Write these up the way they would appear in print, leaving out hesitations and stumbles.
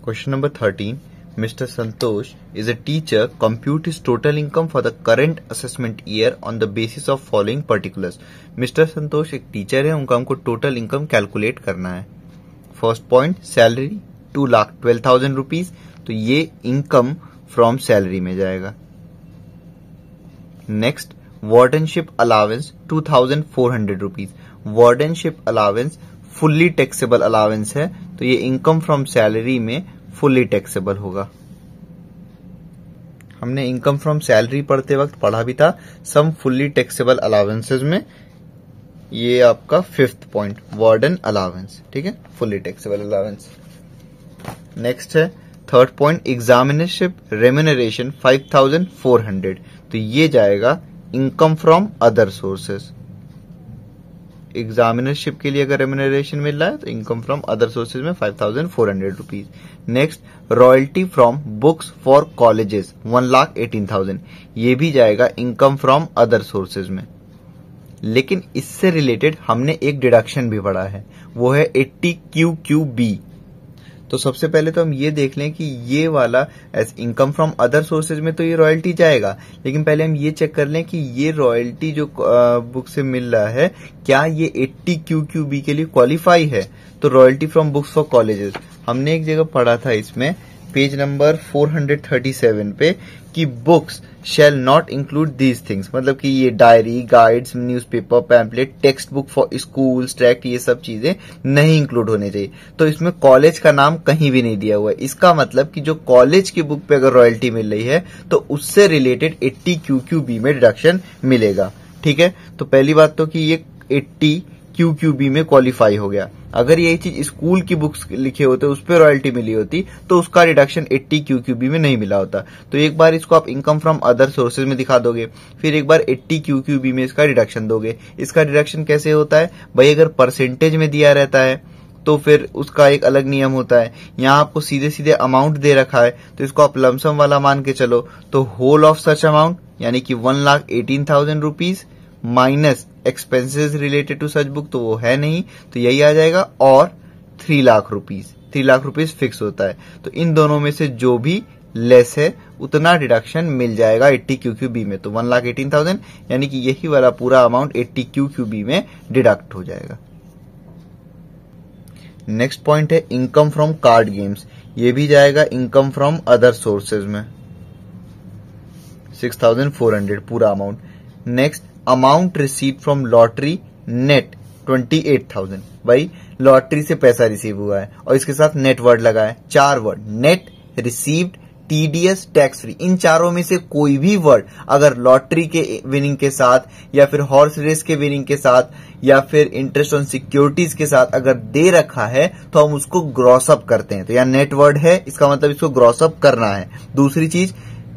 Question number 13. Mr. Santosh is a teacher. Compute his total income for the current assessment year on the basis of following particulars. Mr. Santosh एक teacher है, उनका हमको total income calculate करना है. First point, salary 2,12,000 rupees, तो ये income from salary में जाएगा. Next, wardenship allowance 2,400 rupees. Wardenship allowance fully taxable allowance है, तो ये इनकम फ्रॉम सैलरी में फुल्ली टैक्सेबल होगा. हमने इनकम फ्रॉम सैलरी पढ़ते वक्त पढ़ा भी था सम फुल्ली टैक्सेबल अलावेंसेस में. ये आपका फिफ्थ पॉइंट, वार्डन अलावेंस. ठीक है, फुल्ली टैक्सेबल अलावेंस. नेक्स्ट है थर्ड पॉइंट, एग्जामिनरशिप रेम्यूनरेशन 5,400, तो ये जाएगा इनकम फ्रॉम अदर सोर्सेस. एग्जामिनरशिप के लिए अगर रेम्यूनरेशन मिल रहा है तो इनकम फ्रॉम अदर सोर्सेज में 5,400 rupees. Next, royalty from books for colleges 1,18,000, ये भी जाएगा इनकम फ्रॉम अदर सोर्सेज में. लेकिन इससे रिलेटेड हमने एक डिडक्शन भी पढ़ा है, वो है 80 QQB. तो सबसे पहले तो हम ये देख लें कि ये वाला as income from other sources में तो ये रॉयल्टी जाएगा, लेकिन पहले हम ये चेक कर लें कि ये रॉयल्टी जो बुक से मिल रहा है क्या ये 80 QQB के लिए क्वालिफाई है. तो royalty from books for colleges हमने एक जगह पढ़ा था, इसमें पेज नंबर 437 पे, कि books shall not include these things, मतलब कि ये diary, guides, newspaper, pamphlet, text book for school, tract, ये सब चीजें नहीं इंक्लूड होने चाहिए. तो इसमें कॉलेज का नाम कहीं भी नहीं दिया हुआ है. इसका मतलब कि जो कॉलेज की बुक पे अगर रॉयल्टी मिल रही है तो उससे रिलेटेड 80 QQB में डिडक्शन मिलेगा. ठीक है, तो पहली बात तो कि ये 80 QQB में क्वालिफाई हो गया. अगर यही चीज स्कूल की बुक्स लिखे होते, उस पर रॉयल्टी मिली होती, तो उसका रिडक्शन 80 QQB में नहीं मिला होता. तो एक बार इसको आप इनकम फ्रॉम अदर सोर्सेज में दिखा दोगे, फिर एक बार 80 QQB में इसका रिडक्शन दोगे. इसका रिडक्शन कैसे होता है भाई, अगर परसेंटेज में दिया रहता है तो फिर उसका एक अलग नियम होता है. यहाँ आपको सीधे सीधे अमाउंट दे रखा है, तो इसको आप लमसम वाला मान के चलो, तो होल ऑफ सच अमाउंट यानी कि 1,18,000 rupees minus expenses related to such book, तो वो है नहीं, तो यही आ जाएगा. और 3 lakh rupees, 3 lakh rupees fix होता है. तो इन दोनों में से जो भी लेस है उतना डिडक्शन मिल जाएगा 80 QQB में. तो 1,18,000 यानी कि यही वाला पूरा अमाउंट 80 QQB में डिडक्ट हो जाएगा. नेक्स्ट पॉइंट है इनकम फ्रॉम कार्ड गेम्स. ये भी जाएगा इनकम फ्रॉम अदर सोर्सेज में, 6,400 पूरा amount. Next, amount receive from lottery net 28,000. भाई लॉटरी से पैसा रिसीव हुआ है और इसके साथ नेट वर्ड लगा है, 4 word, net, received, TDS, tax free. इन चारों में से कोई भी वर्ड अगर लॉटरी के विनिंग के साथ या फिर हॉर्स रेस के विनिंग के साथ या फिर इंटरेस्ट ऑन सिक्योरिटीज के साथ अगर दे रखा है तो हम उसको ग्रॉसअप करते हैं. तो यहाँ नेट वर्ड है, इसका मतलब इसको ग्रॉसअप करना है. दूसरी चीज,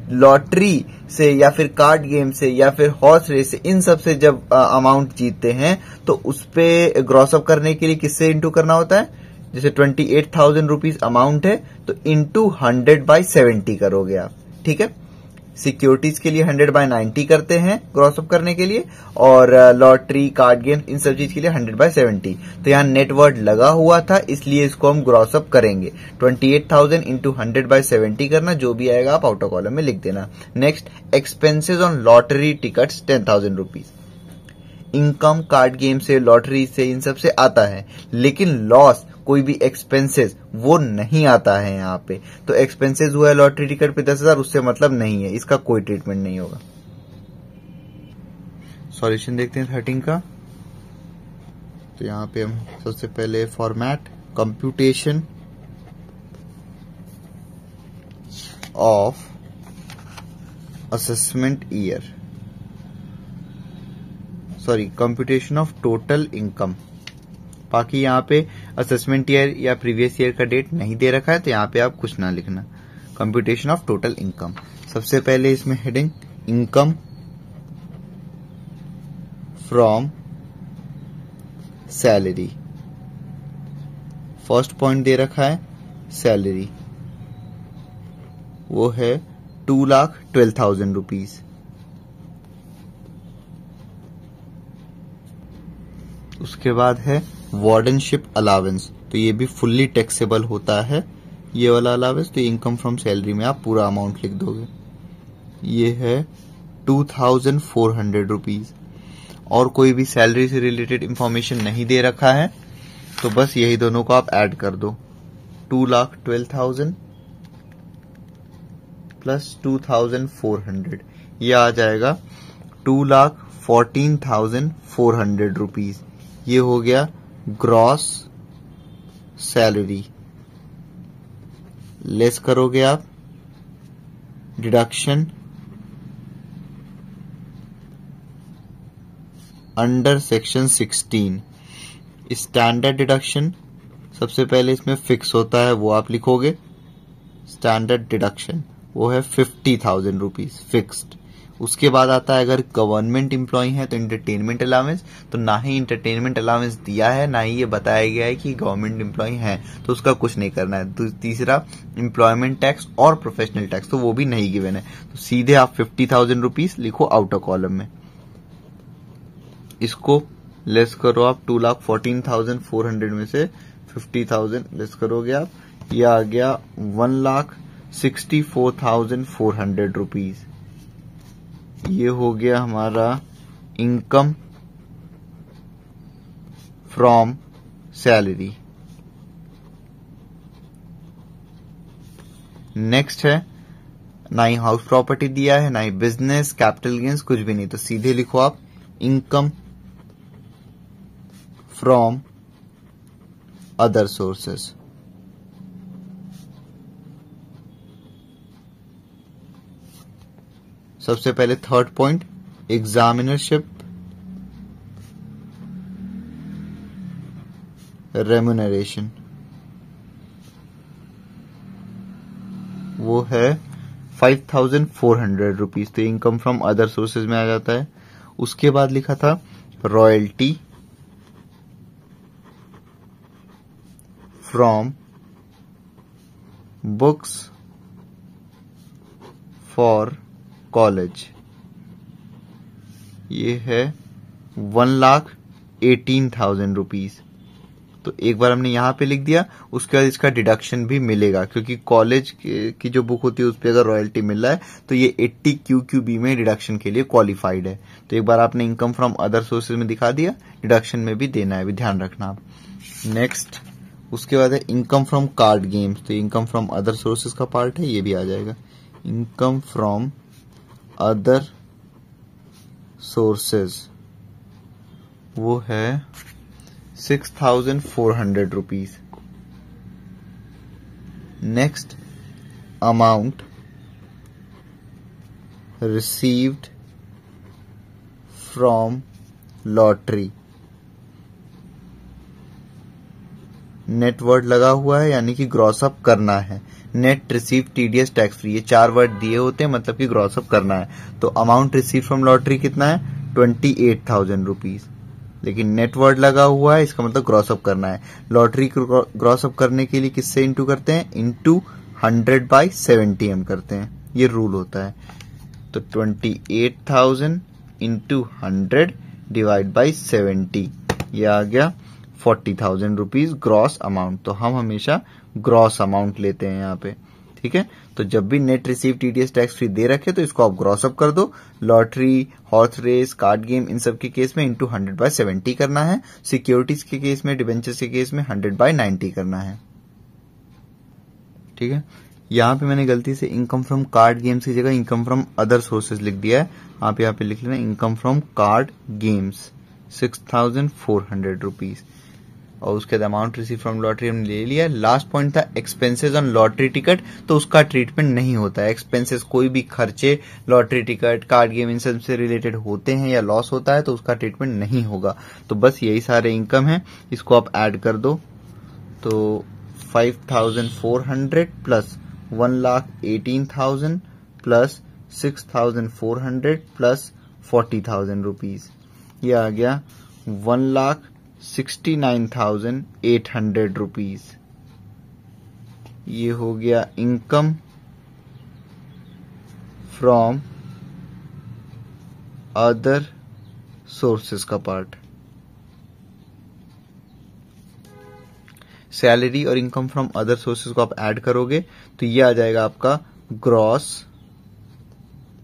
लॉटरी से या फिर कार्ड गेम से या फिर हॉर्स रेस से, इन सब से जब अमाउंट जीतते हैं तो उस पे ग्रॉसअप करने के लिए किससे इंटू करना होता है. जैसे 28,000 रुपीज अमाउंट है तो इंटू 100/70 करोगे आप. ठीक है, सिक्योरिटीज के लिए 100/90 करते हैं ग्रॉसअप करने के लिए, और लॉटरी, कार्ड गेम, इन सब चीज के लिए 100/70. तो यहाँ नेटवर्ड लगा हुआ था, इसलिए इसको हम ग्रॉसअप करेंगे. 28,000 इंटू 100/70 करना, जो भी आएगा आप आउटर कॉलम में लिख देना. Next, expenses on lottery tickets 10,000 rupees. Income card game से, लॉटरी से, इन सब से आता है, लेकिन लॉस कोई भी एक्सपेंसेस वो नहीं आता है यहाँ पे. तो एक्सपेंसेस हुआ है लॉटरी टिकट पे 10,000, उससे मतलब नहीं है, इसका कोई ट्रीटमेंट नहीं होगा. सॉल्यूशन देखते हैं 13 का. तो यहाँ पे हम सबसे पहले format, computation of assessment year, sorry computation of total income. बाकी यहाँ पे असेसमेंट ईयर या प्रीवियस ईयर का डेट नहीं दे रखा है, तो यहाँ पे आप कुछ ना लिखना. Computation of total income. सबसे पहले इसमें heading income from salary. First point दे रखा है सैलरी, वो है 2,12,000 रुपीज. उसके बाद है वार्डनशिप अलावेंस, तो ये भी फुल्ली टैक्सेबल होता है, ये वाला अलावेंस, तो इनकम फ्रॉम सैलरी में आप पूरा अमाउंट लिख दोगे। ये है 2400 रुपीज। और कोई भी सैलरी से रिलेटेड इंफॉर्मेशन नहीं दे रखा है, तो बस यही दोनों को आप ऐड कर दो। 2,12,000 प्लस 2,400, ये आ जाएगा 2,14,400 रुपीज। ये हो गया ग्रॉस सैलरी। लेस करोगे आप deduction under section 16। Standard deduction सबसे पहले इसमें फिक्स होता है, वो आप लिखोगे। स्टैंडर्ड डिडक्शन वो है 50,000 रुपीज फिक्स्ड। उसके बाद आता है अगर गवर्नमेंट एम्प्लॉय है तो एंटरटेनमेंट अलाउंस, तो ना ही एंटरटेनमेंट अलाउंस दिया है ना ही ये बताया गया है कि गवर्नमेंट एम्प्लॉय है, तो उसका कुछ नहीं करना है। तीसरा एम्प्लॉयमेंट टैक्स और प्रोफेशनल टैक्स, तो वो भी नहीं गिवन है, तो सीधे आप 50,000 रुपीज लिखो आउटर कॉलम में। इसको लेस करो आप 2,14,400 में से 50,000 लेस करोगे आप, ये आ गया 1,64,400 रुपीज। ये हो गया हमारा इनकम फ्रॉम सैलरी। नेक्स्ट है, ना ही हाउस प्रॉपर्टी दिया है, ना ही बिजनेस, कैपिटल गेन्स, कुछ भी नहीं, तो सीधे लिखो आप इनकम फ्रॉम अदर सोर्सेस। सबसे पहले थर्ड पॉइंट, एग्जामिनरशिप रेम्यूनरेशन, वो है 5,400 रुपीज, तो इनकम फ्रॉम अदर सोर्सेज में आ जाता है। उसके बाद लिखा था royalty from books for college, ये है 1,18,000 रुपीज। तो एक बार हमने यहां पे लिख दिया, उसके बाद इसका डिडक्शन भी मिलेगा, क्योंकि कॉलेज की जो बुक होती है उस पर अगर रॉयल्टी मिल रहा है तो ये 80 QQB में डिडक्शन के लिए क्वालिफाइड है। तो एक बार आपने इनकम फ्रॉम अदर सोर्सेज में दिखा दिया, डिडक्शन में भी देना है, भी ध्यान रखना आप। नेक्स्ट उसके बाद है इनकम फ्रॉम कार्ड गेम्स, तो इनकम फ्रॉम अदर सोर्सेज का पार्ट है, ये भी आ जाएगा। इनकम फ्रॉम अदर सोर्सेज वो है 6,400 rupees. Next amount received from lottery, net word लगा हुआ है यानी कि ग्रॉस अप करना है। Net receive TDS tax free, ये 4 वर्ड दिए होते हैं, मतलब कि ग्रॉस अप करना है। तो अमाउंट रिसीव फ्रॉम लॉटरी कितना है 28,000 रुपीज, लेकिन नेट वर्ड लगा हुआ है, इसका मतलब ग्रॉस अप करना है। लॉटरी ग्रॉस अप करने के लिए किससे इंटू करते हैं, इंटू 100/70 करते हैं, ये रूल होता है। तो 28,000 इंटू 100 डिवाइड बाई 70, ये आ गया 40,000 रुपीज ग्रॉस अमाउंट। तो हम हमेशा ग्रॉस अमाउंट लेते हैं यहाँ पे, ठीक है। तो जब भी net receive TDS tax free दे रखे तो इसको आप ग्रॉस अप कर दो। Lottery, horse race, card game, इन सब के केस में इंटू 100/70 करना है। सिक्योरिटीज के केस में, डिबेंचर्स के केस में 100/90 करना है, ठीक है। यहाँ पे मैंने गलती से इनकम फ्रॉम कार्ड गेम्स की जगह इनकम फ्रॉम अदर सोर्सेज लिख दिया है। आप यहाँ पे लिख लेना income from card games 6,400 rupees, और उसके बाद अमाउंट रिसीव फ्रॉम लॉटरी हमने ले लिया। लास्ट पॉइंट था एक्सपेंसेस ऑन लॉटरी टिकट, तो उसका ट्रीटमेंट नहीं होता है। एक्सपेंसेस कोई भी खर्चे लॉटरी टिकट, कार्ड गेम, इन सब से रिलेटेड होते हैं या लॉस होता है तो उसका ट्रीटमेंट नहीं होगा। तो बस यही सारे इनकम है, इसको आप ऐड कर दो। तो 5,400 प्लस 1,18,000 प्लस 6,400 प्लस 40,000 रुपीज, ये आ गया 1,69,800 रुपीज। ये हो गया इनकम फ्रॉम अदर सोर्सेस का पार्ट। सैलरी और इनकम फ्रॉम अदर सोर्सेज को आप ऐड करोगे तो ये आ जाएगा आपका ग्रॉस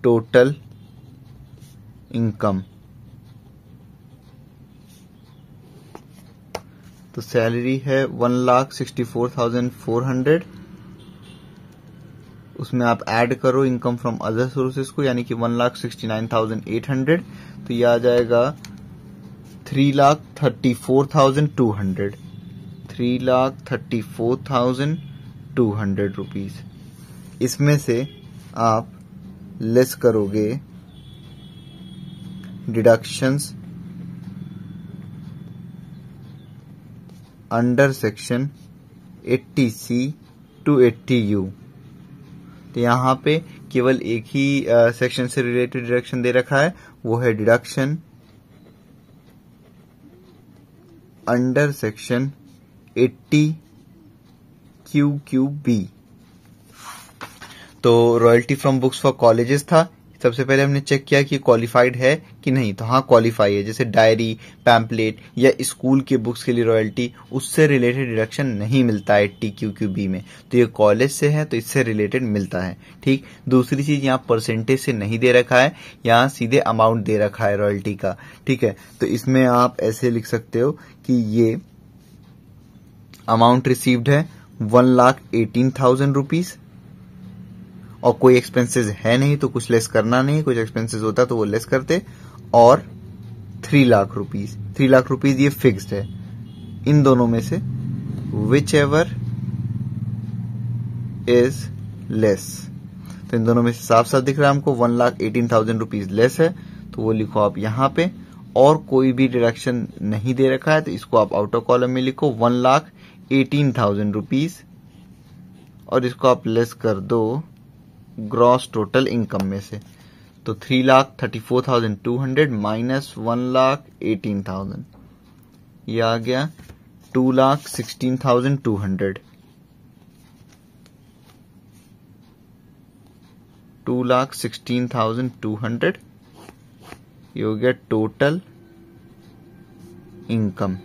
टोटल इनकम। तो सैलरी है 1,64,400, उसमें आप ऐड करो इनकम फ्रॉम अदर सोर्सेज को यानी कि 1,69,800, तो ये आ जाएगा 3,34,200, 3,34,200 रुपीज। इसमें से आप लेस करोगे deductions under section 80C to 80U। तो यहाँ पे केवल एक ही सेक्शन से रिलेटेड डिडक्शन दे रखा है, वो है डिडक्शन अंडर सेक्शन 80QQB। तो royalty from books for colleges था। सबसे पहले हमने चेक किया कि क्वालिफाइड है कि नहीं, तो हाँ क्वालिफाई है। जैसे डायरी, पैम्पलेट या स्कूल के बुक्स के लिए रॉयल्टी, उससे रिलेटेड डिडक्शन नहीं मिलता है TQQB में, तो ये कॉलेज से है तो इससे रिलेटेड मिलता है। ठीक, दूसरी चीज यहाँ परसेंटेज से नहीं दे रखा है, यहाँ सीधे अमाउंट दे रखा है रॉयल्टी का। ठीक है, तो इसमें आप ऐसे लिख सकते हो कि ये अमाउंट रिसीव्ड है 1,18,000 रुपीज, और कोई एक्सपेंसेस है नहीं तो कुछ लेस करना नहीं, कुछ एक्सपेंसेस होता तो वो लेस करते, और 3 लाख रुपीज। 3 लाख रुपीज ये फिक्स्ड है। इन दोनों में से विच एवर इज लेस, तो इन दोनों में से साफ साफ दिख रहा है हमको 1,18,000 रुपीज लेस है, तो वो लिखो आप यहाँ पे। और कोई भी डिडक्शन नहीं दे रखा है तो इसको आप आउटर कॉलम में लिखो 1,18,000 रुपीज, और इसको आप लेस कर दो ग्रॉस टोटल इनकम में से। तो 3,34,200 माइनस 1,18,000, ये आ गया 2,16,200। 2,16,200 ये हो गया टोटल इनकम।